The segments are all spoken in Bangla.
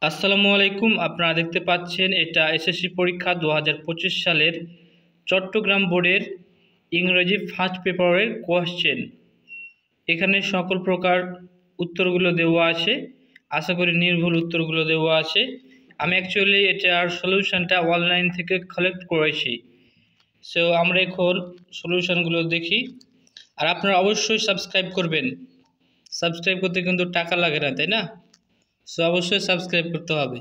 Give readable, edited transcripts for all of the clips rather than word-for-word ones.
আসসালামু আলাইকুম। আপনারা দেখতে পাচ্ছেন এটা এসএসসি পরীক্ষা 2025 সালের চট্টগ্রাম বোর্ডের ইংরেজি ফার্স্ট পেপারের কোয়েশ্চেন। এখানে সকল প্রকার উত্তরগুলো দেওয়া আছে, আশা করি নির্ভুল উত্তরগুলো দেওয়া আছে। আমি অ্যাকচুয়ালি এটার সলিউশনটা অনলাইন থেকে কালেক্ট করেছি। সো আমরা এখন সলিউশনগুলো দেখি। আর আপনারা অবশ্যই সাবস্ক্রাইব করবেন। সাবস্ক্রাইব করতে কিন্তু টাকা লাগে না, তাই না? সো অবশ্যই সাবস্ক্রাইব করতে হবে।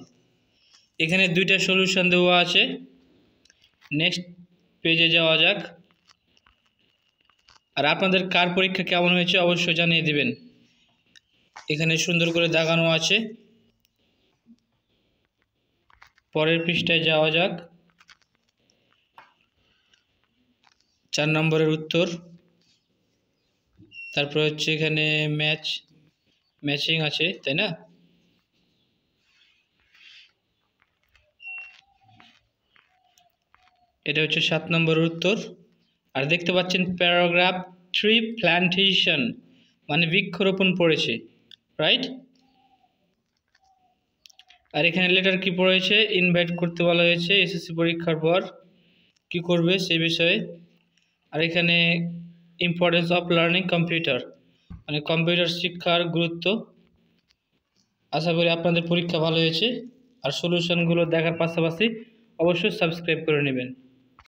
এখানে দুইটা সলিউশন দেওয়া আছে। নেক্সট পেজে যাওয়া যাক। আর আপনাদের কার পরীক্ষা কেমন হয়েছে অবশ্যই জানিয়ে দিবেন। এখানে সুন্দর করে দাগানো আছে। পরের পৃষ্ঠায় যাওয়া যাক। 4 নম্বরের উত্তর। তারপর হচ্ছে এখানে ম্যাচিং আছে, তাই না? এটা হচ্ছে 7 নম্বরের উত্তর। আর দেখতে পাচ্ছেন প্যারাগ্রাফ 3 প্ল্যান্টেশন মানে বৃক্ষরোপণ পড়েছে, রাইট? আর এখানে লেটার কি পড়েছে, ইনভাইট করতে বলা হয়েছে এসএসসি পরীক্ষার পর কি করবে সে বিষয়ে। আর এখানে ইম্পর্টেন্স অফ লার্নিং কম্পিউটার মানে কম্পিউটার শিক্ষার গুরুত্ব। আশা করি আপনাদের পরীক্ষা ভালো হয়েছে। আর সলিউশনগুলো দেখার পাশাপাশি অবশ্যই সাবস্ক্রাইব করে নেবেন।